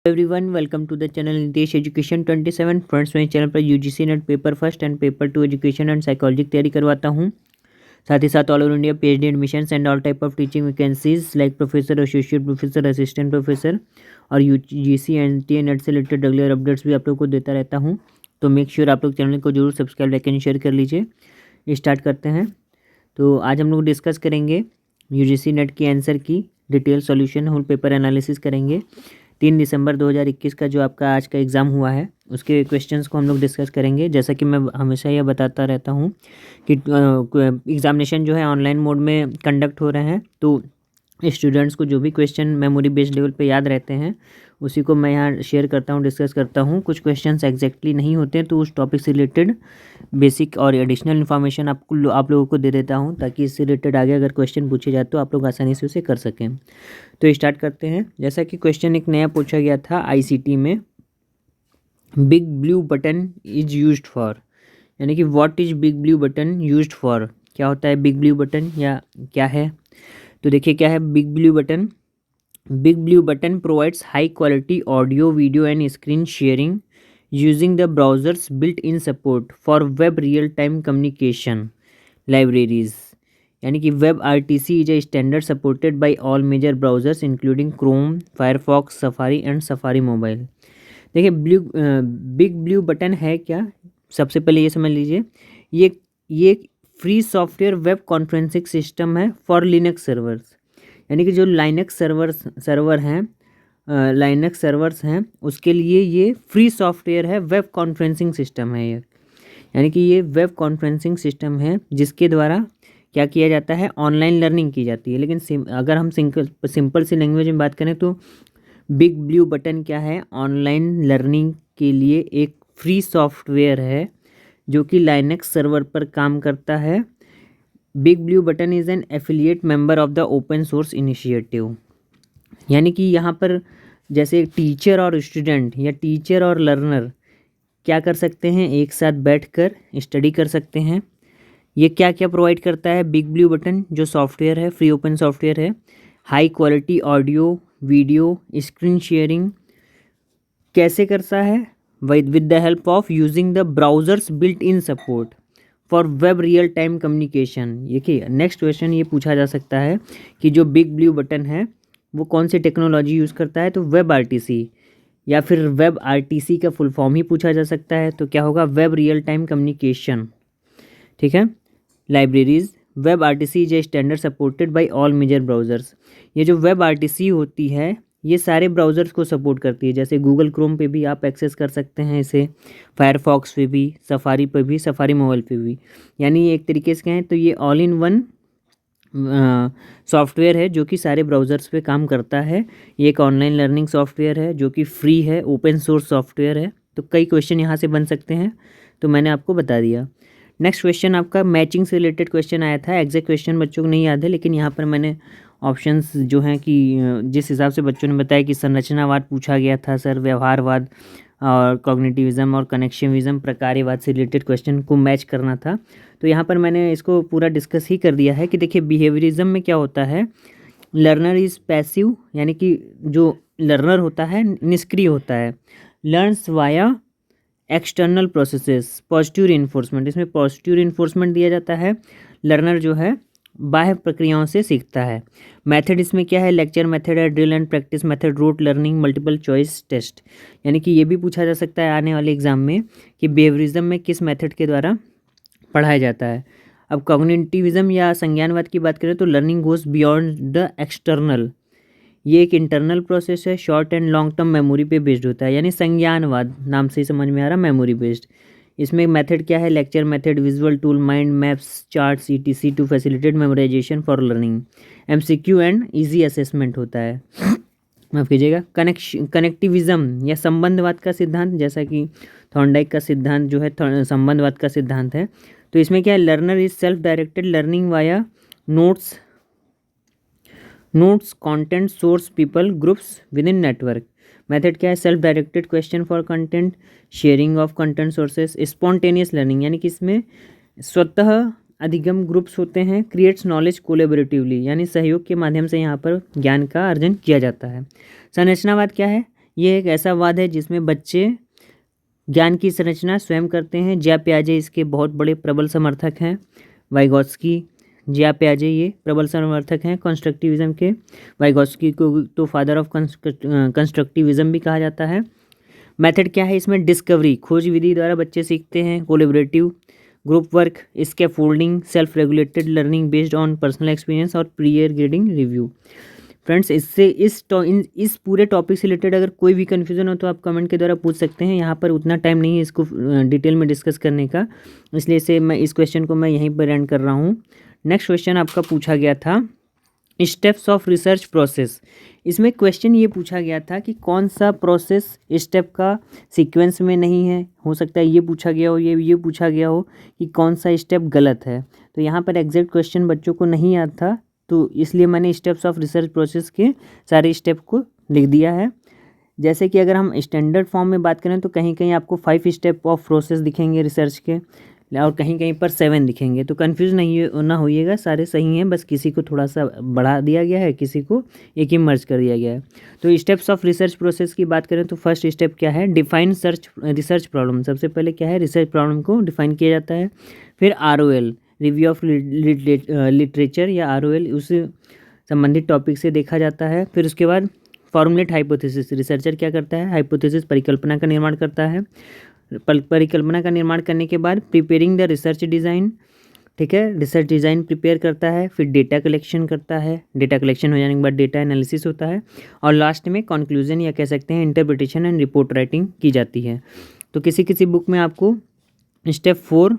Everyone welcome to the channel Nitesh education 27 friends. मेरे channel पर UGC NET paper first and paper 2 education and psychology की तैयारी करवाता हूँ। साथ ही साथ all over India PhD admissions and all type of teaching vacancies like professor, associate professor, assistant professor और यूजीसी एनटीए नेट से रिलेटेड रेगुलर अपडेट्स भी आप लोग को देता रहता हूँ। तो मेक श्योर आप लोग चैनल को जरूर सब्सक्राइब, लाइक एंड शेयर कर लीजिए। स्टार्ट करते हैं। तो आज हम लोग डिस्कस करेंगे यूजीसी नेट की answer key detail solution, whole paper analysis करेंगे। 3 दिसंबर 2021 का जो आपका आज का एग्ज़ाम हुआ है उसके क्वेश्चंस को हम लोग डिस्कस करेंगे। जैसा कि मैं हमेशा यह बताता रहता हूँ कि एग्ज़ामिनेशन जो है ऑनलाइन मोड में कंडक्ट हो रहे हैं, तो स्टूडेंट्स को जो भी क्वेश्चन मेमोरी बेस्ड लेवल पे याद रहते हैं उसी को मैं यहाँ शेयर करता हूँ, डिस्कस करता हूँ। कुछ क्वेश्चंस एग्जैक्टली नहीं होते हैं तो उस टॉपिक से रिलेटेड बेसिक और एडिशनल इन्फॉर्मेशन आप लोगों को दे देता हूँ, ताकि इससे रिलेटेड आगे अगर क्वेश्चन पूछे जाए तो आप लोग आसानी से उसे कर सकें। तो स्टार्ट करते हैं। जैसा कि क्वेश्चन एक नया पूछा गया था आईसीटी में, big blue button is used for, यानी कि what is big blue button used for, क्या होता है बिग ब्लू बटन या क्या है। तो देखिए क्या है big blue button. Big blue button provides high quality audio, video and screen sharing using the browsers built in support for web real time communication libraries, यानी कि web RTC is a standard supported by all major browsers including Chrome, Firefox, Safari and Safari mobile. देखिए big blue button है क्या, सबसे पहले ये समझ लीजिए। ये free software web conferencing system है फॉर लिनक्स सर्वर्स, यानी कि जो लाइनक्स सर्वर्स हैं उसके लिए ये फ्री सॉफ्टवेयर है, वेब कॉन्फ्रेंसिंग सिस्टम है ये, यानी कि ये वेब कॉन्फ्रेंसिंग सिस्टम है जिसके द्वारा क्या किया जाता है, ऑनलाइन लर्निंग की जाती है। लेकिन अगर हम सिंपल सी लैंग्वेज में बात करें तो बिग ब्लू बटन क्या है, ऑनलाइन लर्निंग के लिए एक फ्री सॉफ्टवेयर है जो कि लाइनक्स सर्वर पर काम करता है। Big blue button is an affiliate member of the open source initiative, यानी कि यहाँ पर जैसे टीचर और स्टूडेंट या टीचर और लर्नर क्या कर सकते हैं, एक साथ बैठकर स्टडी कर सकते हैं। ये क्या क्या प्रोवाइड करता है बिग ब्लू बटन, जो सॉफ्टवेयर है फ्री ओपन सॉफ्टवेयर है। High quality audio, video, screen sharing कैसे करता है, with the help of using the browsers built in support for web real time communication. देखिए नेक्स्ट क्वेश्चन ये पूछा जा सकता है कि जो बिग ब्लू बटन है वो कौन सी टेक्नोलॉजी यूज़ करता है, तो वेब आरटीसी या फिर वेब आरटीसी का फुल फॉर्म ही पूछा जा सकता है। तो क्या होगा, वेब रियल टाइम कम्युनिकेशन, ठीक है। Libraries, web RTC is a standard supported by all major browsers. ये जो वेब आरटीसी होती है ये सारे ब्राउज़र्स को सपोर्ट करती है, जैसे गूगल क्रोम पे भी आप एक्सेस कर सकते हैं इसे, फायरफॉक्स पे भी, सफारी पे भी, सफारी मोबाइल पे भी। यानी एक तरीके से कहें तो ये ऑल इन वन सॉफ्टवेयर है जो कि सारे ब्राउज़र्स पे काम करता है। ये एक ऑनलाइन लर्निंग सॉफ्टवेयर है जो कि फ्री है, ओपन सोर्स सॉफ्टवेयर है। तो कई क्वेश्चन यहाँ से बन सकते हैं, तो मैंने आपको बता दिया। नेक्स्ट क्वेश्चन आपका मैचिंग से रिलेटेड क्वेश्चन आया था। एग्जैक्ट क्वेश्चन बच्चों को नहीं याद है, लेकिन यहाँ पर मैंने ऑप्शंस जो हैं कि जिस हिसाब से बच्चों ने बताया कि संरचनावाद पूछा गया था सर, व्यवहारवाद और कॉग्निटिविज़म और कनेक्शनिज्म, प्रकार्यवाद से रिलेटेड क्वेश्चन को मैच करना था। तो यहाँ पर मैंने इसको पूरा डिस्कस ही कर दिया है कि देखिए बिहेवियरिज्म में क्या होता है, लर्नर इज़ पैसिव, यानी कि जो लर्नर होता है निष्क्रिय होता है। Learns via external processes, positive reinforcement, इसमें पॉजिटिव रिइंफोर्समेंट दिया जाता है। लर्नर जो है बाह्य प्रक्रियाओं से सीखता है। मेथड इसमें क्या है, लेक्चर मेथड है, drill and practice method, rote learning, multiple choice test. यानी कि ये भी पूछा जा सकता है आने वाले एग्जाम में कि बिहेवियरिज्म में किस मेथड के द्वारा पढ़ाया जाता है। अब कॉग्निटिविज्म या संज्ञानवाद की बात करें तो learning goes beyond the external, ये एक इंटरनल प्रोसेस है, short and long term memory पे बेस्ड होता है। यानी संज्ञानवाद नाम से ही समझ में आ रहा, मेमोरी बेस्ड। इसमें मेथड क्या है, lecture method, visual tool, mind maps, charts, ETC to facilitate memorization for learning. MCQ and easy assessment होता है। माफ़ कीजिएगा। कनेक्टिविज्म या संबंधवाद का सिद्धांत, जैसा कि थॉर्नडाइक का सिद्धांत जो है संबंधवाद का सिद्धांत है। तो इसमें क्या है, learner is self directed learning via notes content source people groups with in network. Method क्या है, self directed question for content, sharing of content sources, spontaneous learning, यानी कि इसमें स्वतः अधिगम ग्रुप्स होते हैं। क्रिएट्स नॉलेज कोलेबरेटिवली, यानी सहयोग के माध्यम से यहाँ पर ज्ञान का अर्जन किया जाता है। संरचनावाद क्या है, ये एक ऐसा वाद है जिसमें बच्चे ज्ञान की संरचना स्वयं करते हैं। ज्या प्याजे इसके बहुत बड़े प्रबल समर्थक हैं। वाइगॉत्स्की, ज्या प्याजे ये प्रबल समर्थक हैं कंस्ट्रक्टिविज्म के। वाइगॉत्स्की को तो फादर ऑफ कंस्ट्रक्टिविज्म भी कहा जाता है। मेथड क्या है इसमें? डिस्कवरी, खोज विधि द्वारा बच्चे सीखते हैं। Collaborative, group work, scaffolding, self regulated learning based on personal experience और प्रियर ग्रेडिंग रिव्यू। फ्रेंड्स, इससे इस पूरे टॉपिक से रिलेटेड अगर कोई भी कन्फ्यूज़न हो तो आप कमेंट के द्वारा पूछ सकते हैं। यहाँ पर उतना टाइम नहीं है इसको डिटेल में डिस्कस करने का, इसलिए इस क्वेश्चन को मैं यहीं पर एंड कर रहा हूँ। नेक्स्ट क्वेश्चन आपका पूछा गया था स्टेप्स ऑफ रिसर्च प्रोसेस। इसमें क्वेश्चन ये पूछा गया था कि कौन सा प्रोसेस स्टेप का सीक्वेंस में नहीं है। हो सकता है ये पूछा गया हो, ये पूछा गया हो कि कौन सा स्टेप गलत है। तो यहाँ पर एग्जैक्ट क्वेश्चन बच्चों को नहीं याद था, तो इसलिए मैंने स्टेप्स ऑफ रिसर्च प्रोसेस के सारे स्टेप को लिख दिया है। जैसे कि अगर हम स्टैंडर्ड फॉर्म में बात करें तो कहीं कहीं आपको 5 स्टेप ऑफ प्रोसेस दिखेंगे रिसर्च के, और कहीं कहीं पर 7 दिखेंगे। तो कंफ्यूज ना होइएगा, सारे सही हैं, बस किसी को थोड़ा सा बढ़ा दिया गया है, किसी को एक ही मर्ज कर दिया गया है। तो स्टेप्स ऑफ रिसर्च प्रोसेस की बात करें तो फर्स्ट स्टेप क्या है? Define research problem. सबसे पहले क्या है? रिसर्च प्रॉब्लम को डिफाइन किया जाता है। फिर ROL, रिव्यू ऑफ लिटरेचर या ROL, उस संबंधित टॉपिक से देखा जाता है। फिर उसके बाद फॉर्मुलेट हाइपोथेसिस, रिसर्चर क्या करता है? हाइपोथेसिस, परिकल्पना का निर्माण करता है। परिकल्पना का निर्माण करने के बाद प्रिपेयरिंग द रिसर्च डिज़ाइन, ठीक है, रिसर्च डिज़ाइन प्रिपेयर करता है। फिर डेटा कलेक्शन करता है, डेटा कलेक्शन हो जाने के बाद डेटा एनालिसिस होता है, और लास्ट में कंक्लूजन या कह सकते हैं इंटरप्रिटेशन एंड रिपोर्ट राइटिंग की जाती है। तो किसी किसी बुक में आपको स्टेप 4,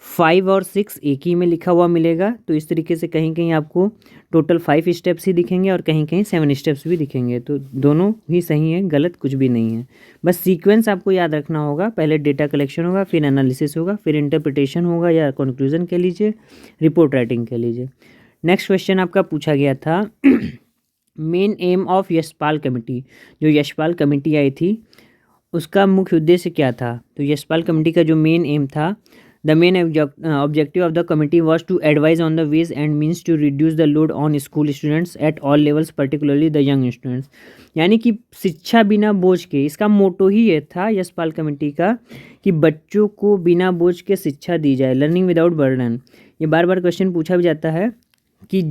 5 और 6 एक ही में लिखा हुआ मिलेगा। तो इस तरीके से कहीं कहीं आपको टोटल 5 स्टेप्स ही दिखेंगे और कहीं कहीं 7 स्टेप्स भी दिखेंगे। तो दोनों ही सही हैं, गलत कुछ भी नहीं है। बस सीक्वेंस आपको याद रखना होगा, पहले डेटा कलेक्शन होगा, फिर एनालिसिस होगा, फिर इंटरप्रिटेशन होगा या कंक्लूजन कह लीजिए, रिपोर्ट राइटिंग कह लीजिए। नेक्स्ट क्वेश्चन आपका पूछा गया था main M of Yashpal committee. जो यशपाल कमेटी आई थी उसका मुख्य उद्देश्य क्या था? तो यशपाल कमेटी का जो मेन एम था, the main objective of the committee was to advise on the ways and means to reduce the load on school students at all levels, particularly the young students. यानी कि शिक्षा बिना बोझ के, इसका मोटो ही ये था यशपाल कमेटी का कि बच्चों को बिना बोझ के शिक्षा दी जाए, लर्निंग विदाउट बर्डन। ये बार बार क्वेश्चन पूछा भी जाता है कि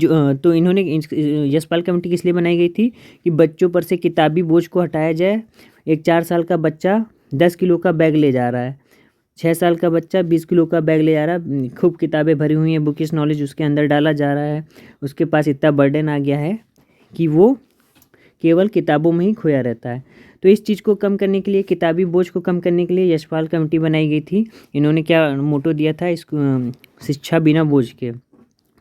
तो इन्होंने यशपाल कमेटी किस लिए बनाई गई थी कि बच्चों पर से किताबी बोझ को हटाया जाए। एक 4 साल का बच्चा 10 किलो का बैग ले जा रहा है, 6 साल का बच्चा 20 किलो का बैग ले जा रहा है, खूब किताबें भरी हुई हैं, बुकिश नॉलेज उसके अंदर डाला जा रहा है, उसके पास इतना बर्डन आ गया है कि वो केवल किताबों में ही खोया रहता है। तो इस चीज़ को कम करने के लिए, किताबी बोझ को कम करने के लिए यशपाल कमेटी बनाई गई थी। इन्होंने क्या मोटो दिया था इसको, शिक्षा बिना बोझ के।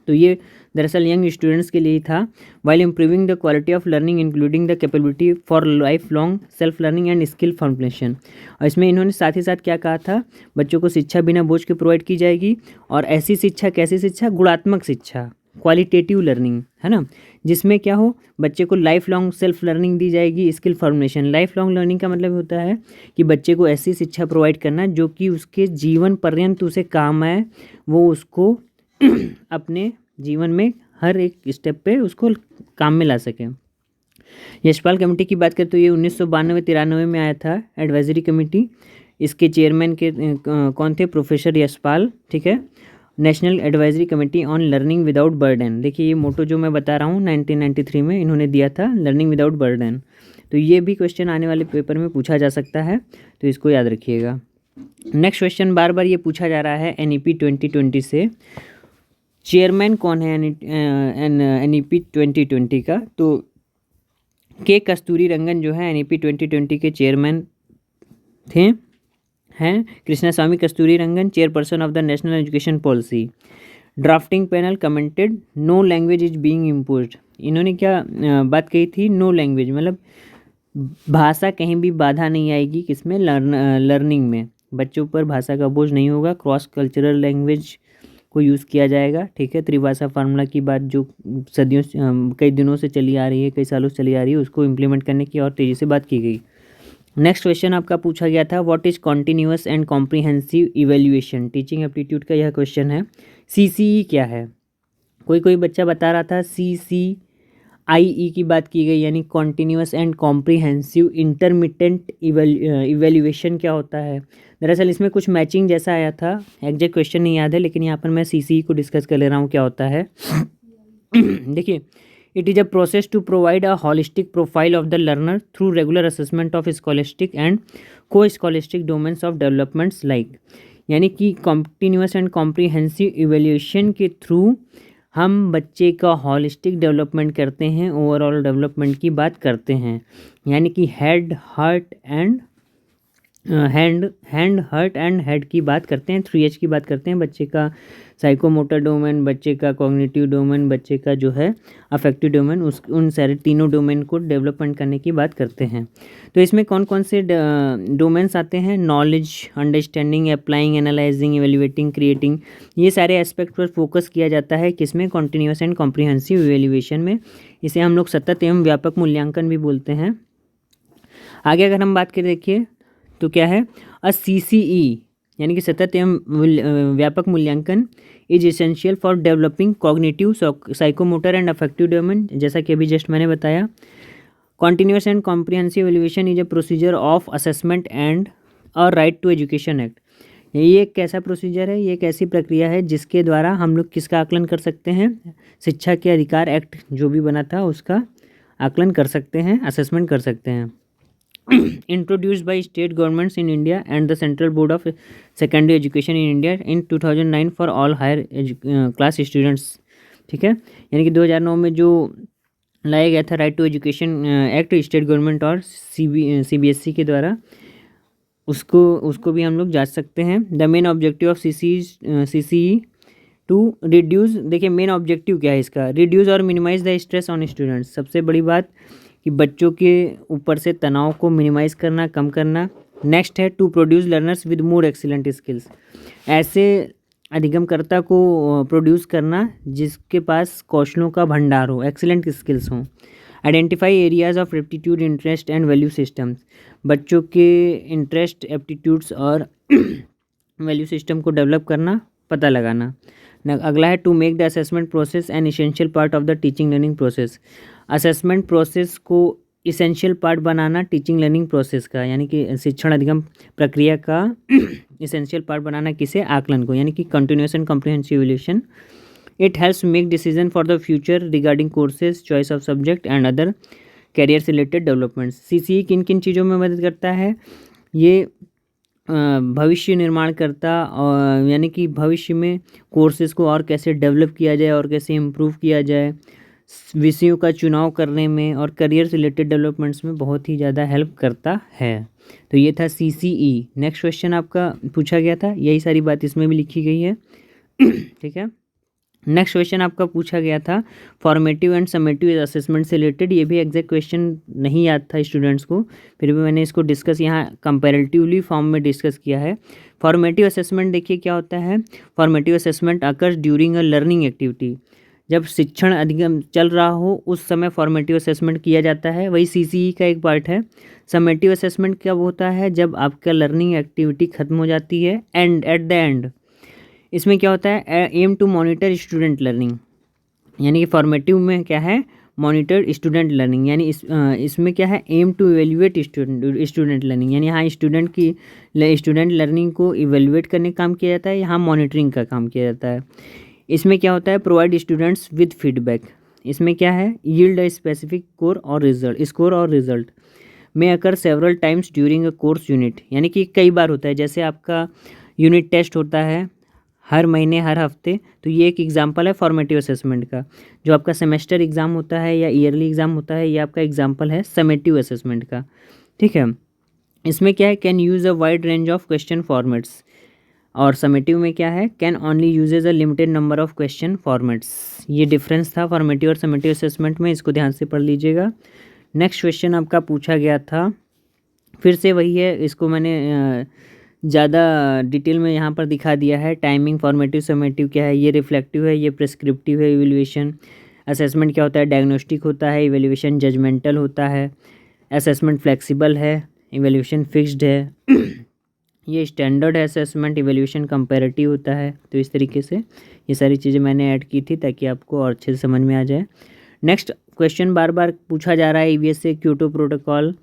तो ये दरअसल यंग स्टूडेंट्स के लिए था। While improving the quality of learning including the capability for life long self learning and skill formulation. और इसमें इन्होंने साथ ही साथ क्या कहा था? बच्चों को शिक्षा बिना बोझ के प्रोवाइड की जाएगी, और ऐसी शिक्षा, कैसी शिक्षा? गुणात्मक शिक्षा, क्वालिटेटिव लर्निंग, है ना, जिसमें क्या हो, बच्चे को लाइफ लॉन्ग सेल्फ लर्निंग दी जाएगी, skill formulation. Life long learning का मतलब होता है कि बच्चे को ऐसी शिक्षा प्रोवाइड करना जो कि उसके जीवन पर्यंत उसे काम आए, वो उसको अपने जीवन में हर एक स्टेप पे उसको काम में ला सके। यशपाल कमेटी की बात करें तो ये 1992-93 में आया था एडवाइजरी कमेटी। इसके चेयरमैन के कौन थे? प्रोफेसर यशपाल, ठीक है। National advisory committee on learning without burden. देखिए ये मोटो जो मैं बता रहा हूँ 1993 में इन्होंने दिया था, लर्निंग विदाउट बर्डन। तो ये भी क्वेश्चन आने वाले पेपर में पूछा जा सकता है, तो इसको याद रखिएगा। नेक्स्ट क्वेश्चन बार बार ये पूछा जा रहा है NEP 2020 से, चेयरमैन कौन है NEP 2020 का? तो के कस्तूरी रंगन जो है NEP 2020 के चेयरमैन थे, हैं Krishnaswamy Kasturi Rangan, chairperson of the national education policy. Drafting panel commented no language is being imposed. इन्होंने क्या बात कही थी? नो लैंग्वेज मतलब भाषा कहीं भी बाधा नहीं आएगी, किसमें? लर्निंग में। बच्चों पर भाषा का बोझ नहीं होगा, क्रॉस कल्चरल लैंग्वेज को यूज़ किया जाएगा, ठीक है। त्रिभाषा फार्मूला की बात जो सदियों कई दिनों से चली आ रही है, कई सालों से चली आ रही है, उसको इम्प्लीमेंट करने की और तेज़ी से बात की गई। नेक्स्ट क्वेश्चन आपका पूछा गया था what is continuous and comprehensive evaluation. Teaching aptitude का यह क्वेश्चन है। CCE क्या है? कोई बच्चा बता रहा था CCE IE की बात की गई, यानी continuous and comprehensive intermittent evaluation क्या होता है। दरअसल इसमें कुछ मैचिंग जैसा आया था, एग्जैक्ट क्वेश्चन नहीं याद है, लेकिन यहाँ पर मैं CCE को डिस्कस कर ले रहा हूँ क्या होता है। देखिए, it is a process to provide a holistic profile of the learner through regular assessment of scholastic and co scholastic domains of developments like, यानी कि कॉन्टीन्यूअस एंड कॉम्प्रिहेंसिव इवेल्यूएशन के थ्रू हम बच्चे का हॉलिस्टिक डेवलपमेंट करते हैं, overall development की बात करते हैं, यानी कि head heart and hurt and head की बात करते हैं, 3H की बात करते हैं, बच्चे का साइकोमोटर डोमेन, बच्चे का कॉग्निटिव डोमेन, बच्चे का जो है अफेक्टिव डोमेन, उन सारे तीनों डोमेन को डेवलपमेंट करने की बात करते हैं। तो इसमें कौन कौन से डोमेन्स आते हैं, knowledge, understanding, applying, analysing, evaluating, creating, ये सारे एस्पेक्ट पर फोकस किया जाता है किसमें, कॉन्टीन्यूअस एंड कॉम्प्रिहेंसिव इवेल्युएशन में। इसे हम लोग सतत एवं व्यापक मूल्यांकन भी बोलते हैं। आगे अगर हम बात करें, देखिए तो क्या है, CCE यानी कि सतत एवं व्यापक मूल्यांकन is essential for developing cognitive, psychomotor and affective domain, जैसा कि अभी जस्ट मैंने बताया। Continuous and comprehensive evaluation is a procedure of assessment and a right to education act. ये एक कैसा प्रोसीजर है, ये एक ऐसी प्रक्रिया है जिसके द्वारा हम लोग किसका आकलन कर सकते हैं, शिक्षा के अधिकार एक्ट जो भी बना था उसका आकलन कर सकते हैं, असेसमेंट कर सकते हैं। introduced by state governments in India and the Central Board of Secondary Education in India in 2009 for all higher class students। ठीक है, यानी कि 2009 में जो लाया गया था right to education act state government और CBSE के द्वारा, उसको भी हम लोग जांच सकते हैं। The main objective of CCE to reduce, देखिए मेन ऑब्जेक्टिव क्या है इसका, रिड्यूस और minimize the stress on students. सबसे बड़ी बात कि बच्चों के ऊपर से तनाव को मिनिमाइज़ करना, कम करना। नेक्स्ट है to produce learners with more excellent skills, ऐसे अधिगमकर्ता को प्रोड्यूस करना जिसके पास कौशलों का भंडार हो, एक्सीलेंट स्किल्स हों। Identify areas of aptitude, interest and value systems, बच्चों के इंटरेस्ट, एप्टीट्यूड्स और वैल्यू सिस्टम को डेवलप करना, पता लगाना। अगला है to make the assessment process an essential part of the teaching learning process, assessment process को इसेंशियल पार्ट बनाना टीचिंग लर्निंग प्रोसेस का, यानी कि शिक्षण अधिगम प्रक्रिया का इसेंशियल पार्ट बनाना, किसे, आकलन को, यानी कि continuous and comprehensive evaluation. It helps make decision for the future regarding courses, choice of subject and other career से रिलेटेड डेवलपमेंट्स। CCE किन किन चीज़ों में मदद करता है, ये भविष्य निर्माण करता, और यानी कि भविष्य में कोर्सेज़ को और कैसे डेवलप किया जाए और कैसे इम्प्रूव किया जाए, विषयों का चुनाव करने में और करियर से रिलेटेड डेवलपमेंट्स में बहुत ही ज़्यादा हेल्प करता है। तो ये था CCE। नेक्स्ट क्वेश्चन आपका पूछा गया था, यही सारी बात इसमें भी लिखी गई है। ठीक है, नेक्स्ट क्वेश्चन आपका पूछा गया था फॉर्मेटिव एंड समेटिव असेसमेंट से रिलेटेड। ये भी एग्जैक्ट क्वेश्चन नहीं याद था स्टूडेंट्स को, फिर भी मैंने इसको डिस्कस यहाँ कंपैरेटिवली फॉर्म में डिस्कस किया है। फॉर्मेटिव असेसमेंट देखिए क्या होता है, formative assessment occurs during a learning activity, जब शिक्षण अधिगम चल रहा हो उस समय फॉर्मेटिव असेसमेंट किया जाता है, वही CCE का एक पार्ट है। समेटिव असेसमेंट कब होता है, जब आपका लर्निंग एक्टिविटी खत्म हो जाती है, एंड एट द एंड इसमें क्या होता है, aim to monitor student learning, यानी कि फॉर्मेटिव में क्या है, मॉनिटर स्टूडेंट लर्निंग, यानी इसमें क्या है, aim to evaluate student learning, यानी यहाँ स्टूडेंट लर्निंग को इवेल्युएट करने का काम किया जाता है, यहाँ मॉनिटरिंग का काम किया जाता है। इसमें क्या होता है, प्रोवाइड स्टूडेंट्स विद फीडबैक, इसमें क्या है, यील्ड अ स्पेसिफिक स्कोर और रिजल्ट में occur several times during a course unit, यानी कि कई बार होता है, जैसे आपका यूनिट टेस्ट होता है हर महीने, हर हफ्ते, तो ये एक एग्जांपल है फॉर्मेटिव असेसमेंट का। जो आपका सेमेस्टर एग्ज़ाम होता है या ईयरली एग्ज़ाम होता है, ये आपका एग्जांपल है समेटिव असेसमेंट का। ठीक है, इसमें क्या है, can use a wide range of question formats, और समेटिव में क्या है, can only usage a limited number of question formats. ये डिफरेंस था फॉर्मेटिव और समेटिव असेसमेंट में, इसको ध्यान से पढ़ लीजिएगा। नेक्स्ट क्वेश्चन आपका पूछा गया था, फिर से वही है, इसको मैंने ज़्यादा डिटेल में यहाँ पर दिखा दिया है। टाइमिंग, फॉर्मेटिव, समेटिव क्या है, ये रिफ्लेक्टिव है, ये प्रिस्क्रिप्टिव है। इवैल्यूएशन असेसमेंट क्या होता है, डायग्नोस्टिक होता है। इवैल्यूएशन जजमेंटल होता है। असेसमेंट फ्लेक्सिबल है। इवैल्यूएशन फिक्स्ड है। ये स्टैंडर्ड है असेसमेंट। इवैल्यूएशन कंपैरेटिव होता है। तो इस तरीके से ये सारी चीज़ें मैंने ऐड की थी ताकि आपको और अच्छे से समझ में आ जाए। नेक्स्ट क्वेश्चन बार बार पूछा जा रहा है ईवीएस से, क्योटो प्रोटोकॉल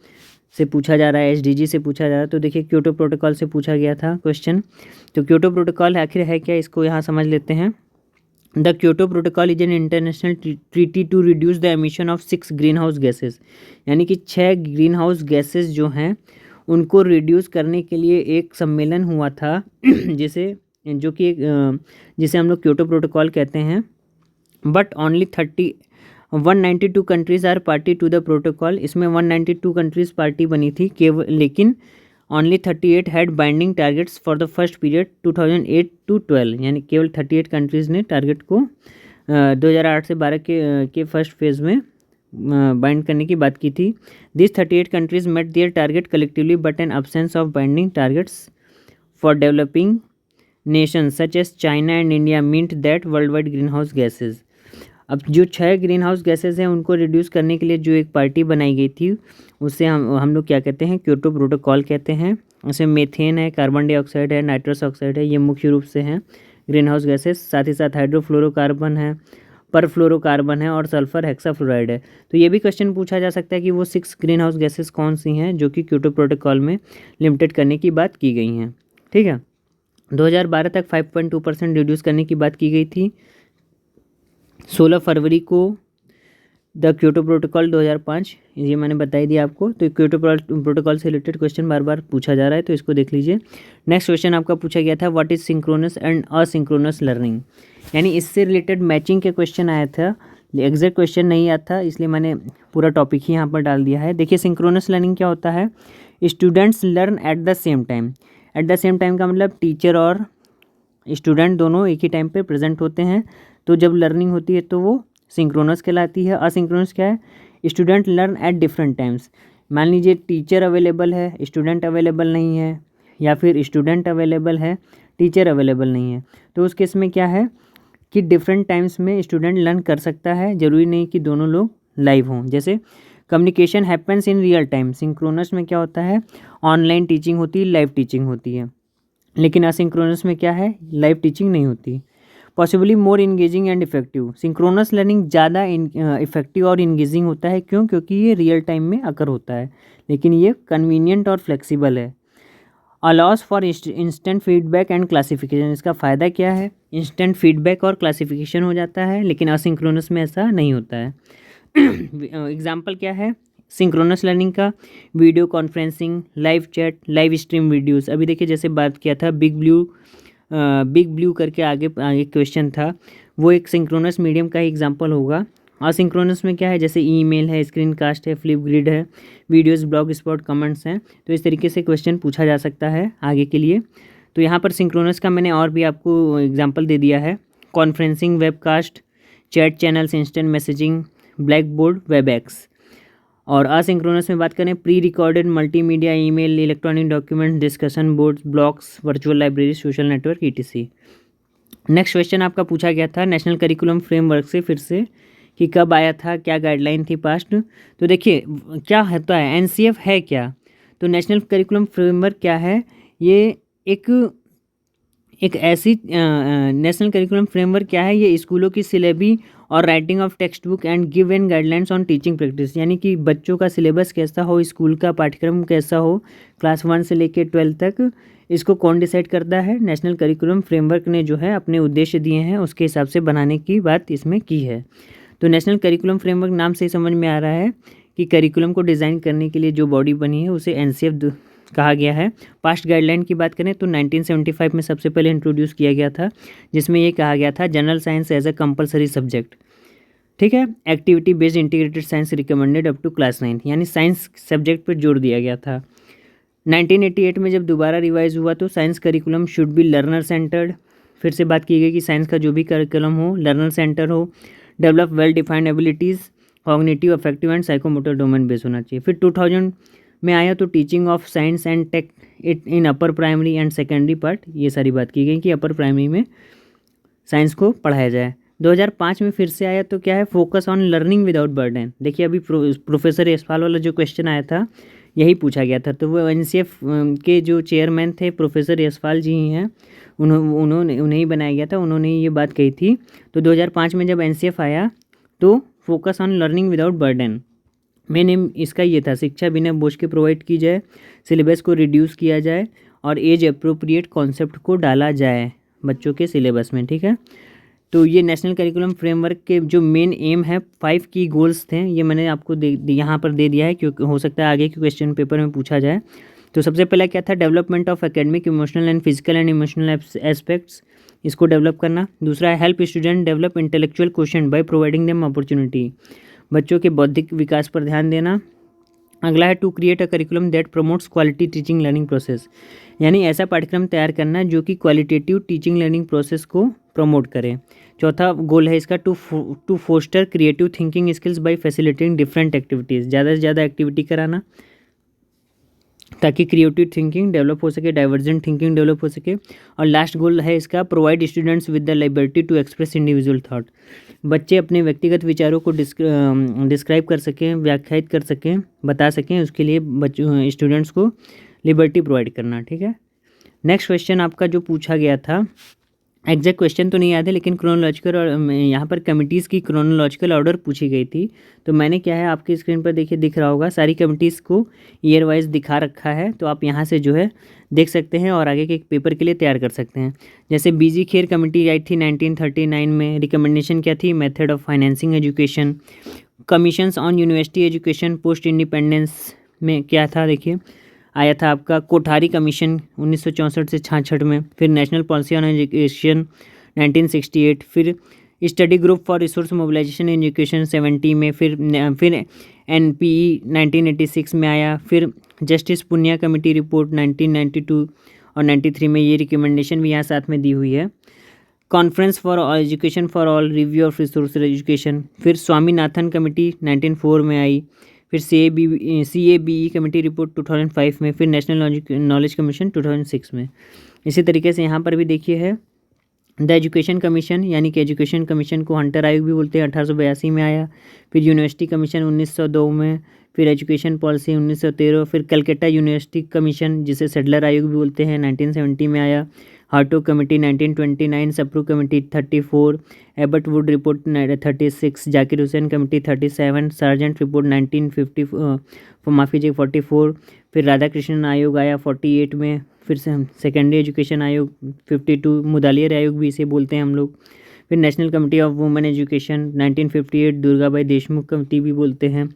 से पूछा जा रहा है, एसडीजी से पूछा जा रहा है। तो देखिए क्योटो प्रोटोकॉल से पूछा गया था क्वेश्चन। तो क्योटो प्रोटोकॉल आखिर है क्या, इसको यहाँ समझ लेते हैं। The Kyoto protocol is an international treaty to reduce the emission of 6 green house gases, यानी कि 6 ग्रीन हाउस गैसेज जो हैं उनको रिड्यूस करने के लिए एक सम्मेलन हुआ था जिसे हम लोग क्योटो प्रोटोकॉल कहते हैं। But only 192 countries are party to the protocol. इसमें 192 कंट्रीज़ पार्टी बनी थी केवल, लेकिन only 38 had binding targets for the first period 2008 to 12, यानी केवल 38 कंट्रीज़ ने टारगेट को 2008 से 12 के फर्स्ट फेज़ में बाइंड करने की बात की थी। This 38 countries met their target collectively but an absence of binding targets for developing nations such as China and India meant that world wide green house gases. अब जो 6 ग्रीन हाउस गैसेज हैं उनको reduce करने के लिए जो एक party बनाई गई थी उससे हम लोग क्या कहते हैं, क्योटो प्रोटोकॉल कहते हैं। उसमें मीथेन है, कार्बन डाइऑक्साइड है, नाइट्रस ऑक्साइड है, ये मुख्य रूप से हैं ग्रीन हाउस गैसेज। साथ ही साथ हाइड्रोफ्लोरोकार्बन है, परफ्लोरोकार्बन है और सल्फर हेक्साफ्लोराइड है। तो ये भी क्वेश्चन पूछा जा सकता है कि वो 6 ग्रीन हाउस गैसेज कौन सी हैं जो कि क्योटो प्रोटोकॉल में लिमिटेड करने की बात की गई हैं। ठीक है, 2012 तक 5.2% रिड्यूस करने की बात की गई थी। 16 फरवरी को द क्योटो प्रोटोकॉल 2005, ये मैंने बताई दिया आपको। तो क्योटो प्रोटोकॉल से रिलेटेड क्वेश्चन बार बार पूछा जा रहा है, तो इसको देख लीजिए। नेक्स्ट क्वेश्चन आपका पूछा गया था, what is synchronous and asynchronous learning, यानी इससे रिलेटेड मैचिंग के क्वेश्चन आया था। एग्जैक्ट क्वेश्चन नहीं आया था, इसलिए मैंने पूरा टॉपिक ही यहाँ पर डाल दिया है। देखिए सिंक्रोनस लर्निंग क्या होता है, students learn at the same time. At the same time का मतलब टीचर और स्टूडेंट दोनों एक ही टाइम पे प्रेजेंट होते हैं, तो जब लर्निंग होती है तो वो सिंक्रोनस कहलाती है। असिंक्रोनस क्या है, student learn at different times. मान लीजिए टीचर अवेलेबल है, स्टूडेंट अवेलेबल नहीं है, या फिर स्टूडेंट अवेलेबल है, टीचर अवेलेबल नहीं है, तो उस केस में क्या है कि डिफरेंट टाइम्स में स्टूडेंट लर्न कर सकता है, ज़रूरी नहीं कि दोनों लोग लाइव हों। जैसे communication happens in real time, synchronous में क्या होता है, ऑनलाइन टीचिंग होती है, लाइव टीचिंग होती है। लेकिन असिंक्रोनस में क्या है, लाइव टीचिंग नहीं होती। Possibly more engaging and effective, synchronous learning ज़्यादा इफेक्टिव और इंगेजिंग होता है। क्यों? क्योंकि ये रियल टाइम में अकर होता है, लेकिन ये कन्वीनियंट और फ्लेक्सिबल है। Allow us for instant feedback and classification, इसका फ़ायदा क्या है, इंस्टेंट फीडबैक और क्लासिफिकेशन हो जाता है, लेकिन असिंक्रोनस में ऐसा नहीं होता है। एग्जाम्पल क्या है सिंक्रोनस लर्निंग का, video conferencing, live chat, live stream videos. अभी देखिए जैसे बात किया था बिग ब्लू करके आगे क्वेश्चन था, वो एक सिंक्रोनस मीडियम का ही एग्जांपल होगा। असिंक्रोनस में क्या है, जैसे ईमेल है, स्क्रीन कास्ट है, फ्लिप ग्रिड है, वीडियोस, ब्लॉग स्पॉट, कमेंट्स हैं। तो इस तरीके से क्वेश्चन पूछा जा सकता है आगे के लिए। तो यहाँ पर सिंक्रोनस का मैंने और भी आपको एग्जाम्पल दे दिया है, conferencing, webcast, chat channels, instant messaging, black board, Webex. और असिंक्रोनस में बात करें, pre recorded multimedia, email, electronic document, discussion boards, blogs, virtual library, social network, etc. Next question आपका पूछा गया था नेशनल करिकुलम फ्रेमवर्क से, फिर से कि कब आया था, क्या गाइडलाइन थी पास्ट। तो देखिए क्या होता है, एनसीएफ है क्या, तो नेशनल करिकुलम फ्रेमवर्क क्या है, ये एक ऐसी नेशनल करिकुलम फ्रेमवर्क क्या है, ये स्कूलों की सिलेबी और writing of text book and give and guidelines on teaching practice, यानी कि बच्चों का सिलेबस कैसा हो, स्कूल का पाठ्यक्रम कैसा हो, क्लास 1 से लेकर 12 तक, इसको कौन डिसाइड करता है, नेशनल करिकुलम फ्रेमवर्क ने जो है अपने उद्देश्य दिए हैं उसके हिसाब से बनाने की बात इसमें की है। तो नेशनल करिकुलम फ्रेमवर्क नाम से ही समझ में आ रहा है कि करिकुलम को डिज़ाइन करने के लिए जो बॉडी बनी है उसे एनसीएफ कहा गया है। पास्ट गाइडलाइन की बात करें तो 1975 में सबसे पहले इंट्रोड्यूस किया गया था, जिसमें ये कहा गया था general science as a compulsory subject. ठीक है, activity based integrated science recommended up to class 9, यानी साइंस सब्जेक्ट पर जोर दिया गया था। 1988 में जब दोबारा रिवाइज हुआ तो science curriculum should be learner centred, फिर से बात की गई कि साइंस का जो भी करिकुलम हो लर्नर सेंटर हो, develop well defined abilities, cognitive, affective and psychomotor domain base होना चाहिए। फिर 2000 में आया तो teaching of science and tech it in upper primary and secondary part, ये सारी बात की गई कि अपर प्राइमरी में साइंस को पढ़ाया जाए। 2005 में फिर से आया तो क्या है, focus on learning without burden. देखिए अभी प्रोफेसर यशपाल वाला जो क्वेश्चन आया था यही पूछा गया था, तो वो एनसीएफ के जो चेयरमैन थे प्रोफेसर यशपाल जी ही हैं, उन्हें ही बनाया गया था, उन्होंने ये बात कही थी। तो 2005 में जब एनसीएफ आया तो focus on learning without burden. Main M इसका ये था, शिक्षा बिना बोझ के प्रोवाइड की जाए, सिलेबस को रिड्यूस किया जाए और एज अप्रोप्रिएट कॉन्सेप्ट को डाला जाए बच्चों के सिलेबस में, ठीक है। तो ये नेशनल करिकुलम फ्रेमवर्क के जो मेन एम है 5 की गोल्स थे, ये मैंने आपको यहाँ पर दे दिया है, क्योंकि हो सकता है आगे के क्वेश्चन पेपर में पूछा जाए। तो सबसे पहला क्या था, development of academic, emotional and physical and emotional aspects, इसको डेवलप करना। दूसरा है help student develop intellectual quotient by providing them opportunity, बच्चों के बौद्धिक विकास पर ध्यान देना। अगला है to create a curriculum that promotes quality teaching learning process, यानी ऐसा पाठ्यक्रम तैयार करना जो कि क्वालिटेटिव टीचिंग लर्निंग प्रोसेस को प्रमोट करे। चौथा गोल है इसका to foster creative thinking skills bye facilitating different activities, ज़्यादा से ज़्यादा एक्टिविटी कराना ताकि क्रिएटिव थिंकिंग डेवलप हो सके, डाइवर्जेंट थिंकिंग डेवलप हो सके। और लास्ट गोल है इसका provide students with the liberty to express individual thought, बच्चे अपने व्यक्तिगत विचारों को डिस्क्राइब कर सकें, व्याख्यायित कर सकें, बता सकें, उसके लिए बच्चों स्टूडेंट्स को लिबर्टी प्रोवाइड करना, ठीक है। नेक्स्ट क्वेश्चन आपका जो पूछा गया था, एग्जैक्ट क्वेश्चन तो नहीं याद है, लेकिन क्रोनोलॉजिकल और यहाँ पर कमिटीज़ की क्रोनोलॉजिकल ऑर्डर पूछी गई थी। तो मैंने क्या है आपकी स्क्रीन पर देखिए दिख रहा होगा, सारी कमिटीज़ को ईयर वाइज दिखा रखा है, तो आप यहाँ से जो है देख सकते हैं और आगे के पेपर के लिए तैयार कर सकते हैं। जैसे बीजी खेर कमेटी आई थी 1939 में, रिकमेंडेशन क्या थी, method of financing education. Commissions on university education post independence में क्या था, देखिए आया था आपका कोठारी कमीशन 1964 से 66 में, फिर नेशनल पॉलिसी ऑन एजुकेशन 1968, फिर study group for resource mobilization in education 70 में, फिर NPE 1986 में आया, फिर जस्टिस पुनिया कमेटी रिपोर्ट 1992 और 93 में, ये रिकमेंडेशन भी यहाँ साथ में दी हुई है। Conference for education for all review of resource education, फिर स्वामीनाथन कमेटी 1904 में आई, फिर CABE कमेटी रिपोर्ट 2005 में, फिर नेशनल नॉलेज कमीशन 2006 में। इसी तरीके से यहाँ पर भी देखिए है द एजुकेशन कमीशन, यानी कि एजुकेशन कमीशन को हंटर आयोग भी बोलते हैं, 1882 में आया, फिर यूनिवर्सिटी कमीशन 1902 में, फिर एजुकेशन पॉलिसी 1913, फिर कलकत्ता यूनिवर्सिटी कमीशन जिसे सेडलर आयोग भी बोलते हैं 1970 में आया, Hartog committee 1929, Sapru committee 34, Abbott Wood report 36, Zakir Hussain committee 37, Sargent report 1950 माफ़ी जी 44, फिर राधा कृष्णन आयोग आया 48 में, फिर सेकेंडरी एजुकेशन आयोग 52, मुदालियर आयोग भी इसे बोलते हैं हम लोग, फिर national committee of women education 1958, Durgabai Deshmukh committee भी बोलते हैं,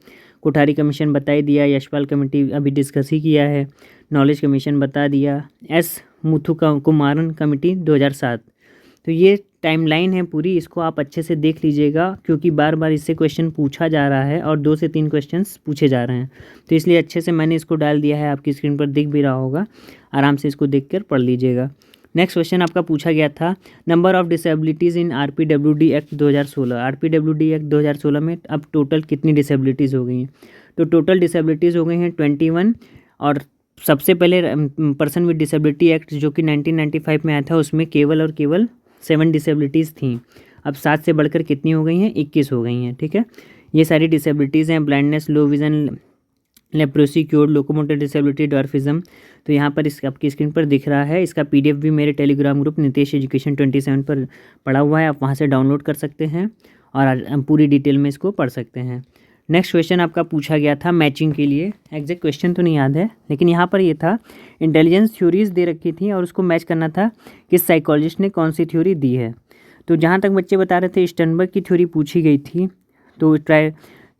कोठारी कमीशन बता ही दिया, यशपाल कमेटी अभी डिस्कस ही किया है, नॉलेज कमीशन बता दिया, S मुथुकुमारन कमेटी 2007। तो ये टाइमलाइन है पूरी, इसको आप अच्छे से देख लीजिएगा क्योंकि बार बार इससे क्वेश्चन पूछा जा रहा है और 2 से 3 क्वेश्चंस पूछे जा रहे हैं, तो इसलिए अच्छे से मैंने इसको डाल दिया है, आपकी स्क्रीन पर दिख भी रहा होगा, आराम से इसको देख कर पढ़ लीजिएगा। नेक्स्ट क्वेश्चन आपका पूछा गया था, number of disabilities in RPWD act 2016। RPWD act 2016 में अब टोटल कितनी डिसेबिलिटीज़ हो गई हैं, तो टोटल डिसेबिलिटीज़ हो गई हैं 21, और सबसे पहले पर्सन विद डिसेबिलिटी एक्ट जो कि 1995 में आया था, उसमें केवल और केवल 7 डिसेबिलिटीज़ थी। अब 7 से बढ़कर कितनी हो गई हैं, 21 हो गई हैं, ठीक है। ये सारी डिसेबिलिटीज़ हैं, blindness, low vision, leprosy cured, locomotor disability, dwarfism. तो यहाँ पर इस आपकी स्क्रीन पर दिख रहा है, इसका PDF भी मेरे टेलीग्राम ग्रुप नितेश एजुकेशन 27 पर पड़ा हुआ है, आप वहाँ से डाउनलोड कर सकते हैं और पूरी डिटेल में इसको पढ़ सकते हैं। नेक्स्ट क्वेश्चन आपका पूछा गया था मैचिंग के लिए, एग्जैक्ट क्वेश्चन तो नहीं याद है, लेकिन यहाँ पर ये था इंटेलिजेंस थ्योरीज दे रखी थी और उसको मैच करना था कि साइकोलॉजिस्ट ने कौन सी थ्योरी दी है। तो जहाँ तक बच्चे बता रहे थे स्टर्नबर्ग की थ्योरी पूछी गई थी, तो ट्राई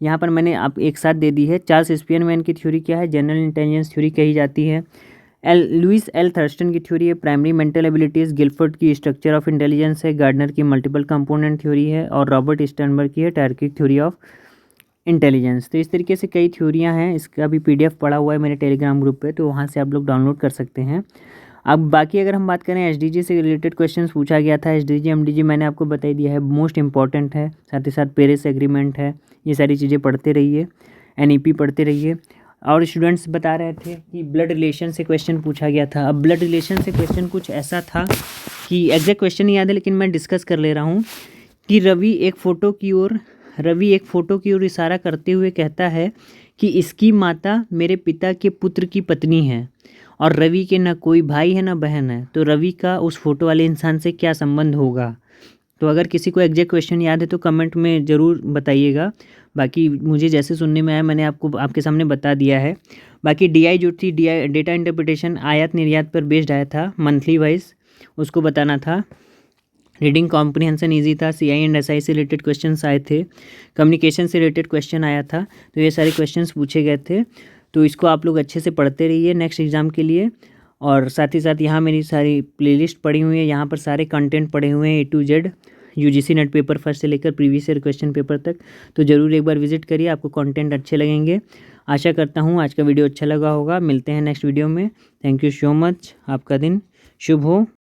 यहाँ पर मैंने आप एक साथ दे दी है। चार्ल्स स्पियरमैन की थ्योरी क्या है, जनरल इंटेलिजेंस थ्योरी कही जाती है। लुइस एल थर्स्टन की थ्योरी है प्राइमरी मेंटल एबिलिटीज़, गिलफोर्ड की स्ट्रक्चर ऑफ इंटेलिजेंस है, गार्डनर की मल्टीपल कंपोनेंट थ्योरी है, और रॉबर्ट स्टर्नबर्ग की है टारकिक थ्योरी ऑफ इंटेलिजेंस। तो इस तरीके से कई थ्योरियाँ हैं, इसका भी PDF पड़ा हुआ है मेरे टेलीग्राम ग्रुप पे, तो वहाँ से आप लोग डाउनलोड कर सकते हैं। अब बाकी अगर हम बात करें SDG से रिलेटेड क्वेश्चंस पूछा गया था, SDG MDG मैंने आपको बता दिया है, मोस्ट इंपॉर्टेंट है, साथ ही साथ पेरिस एग्रीमेंट है, ये सारी चीज़ें पढ़ते रहिए, NEP पढ़ते रहिए। और स्टूडेंट्स बता रहे थे कि ब्लड रिलेशन से क्वेश्चन पूछा गया था। अब ब्लड रिलेशन से क्वेश्चन कुछ ऐसा था कि एग्जैक्ट क्वेश्चन नहीं याद है, लेकिन मैं डिस्कस कर ले रहा हूँ कि रवि एक फ़ोटो की ओर इशारा करते हुए कहता है कि इसकी माता मेरे पिता के पुत्र की पत्नी है और रवि के न कोई भाई है न बहन है, तो रवि का उस फोटो वाले इंसान से क्या संबंध होगा। तो अगर किसी को एग्जैक्ट क्वेश्चन याद है तो कमेंट में ज़रूर बताइएगा। बाकी मुझे जैसे सुनने में आया मैंने आपको आपके सामने बता दिया है। बाकी DI जो थी, DI डेटा इंटरप्रिटेशन आयात निर्यात पर बेस्ड आया था मंथली वाइज, उसको बताना था। रीडिंग कॉम्प्रिहेंशन ईजी था। CI एंड SI से रिलेटेड क्वेश्चंस आए थे। कम्युनिकेशन से रिलेटेड क्वेश्चन आया था। तो ये सारे क्वेश्चंस पूछे गए थे। तो इसको आप लोग अच्छे से पढ़ते रहिए नेक्स्ट एग्ज़ाम के लिए। और साथ ही साथ यहाँ मेरी सारी प्लेलिस्ट पड़ी हुई है, यहाँ पर सारे कंटेंट पड़े हुए हैं A to Z, UGC net paper first से लेकर प्रीवियस ईयर क्वेश्चन पेपर तक। तो ज़रूर एक बार विजिट करिए, आपको कंटेंट अच्छे लगेंगे। आशा करता हूँ आज का वीडियो अच्छा लगा होगा। मिलते हैं नेक्स्ट वीडियो में। Thank you so much. आपका दिन शुभ हो।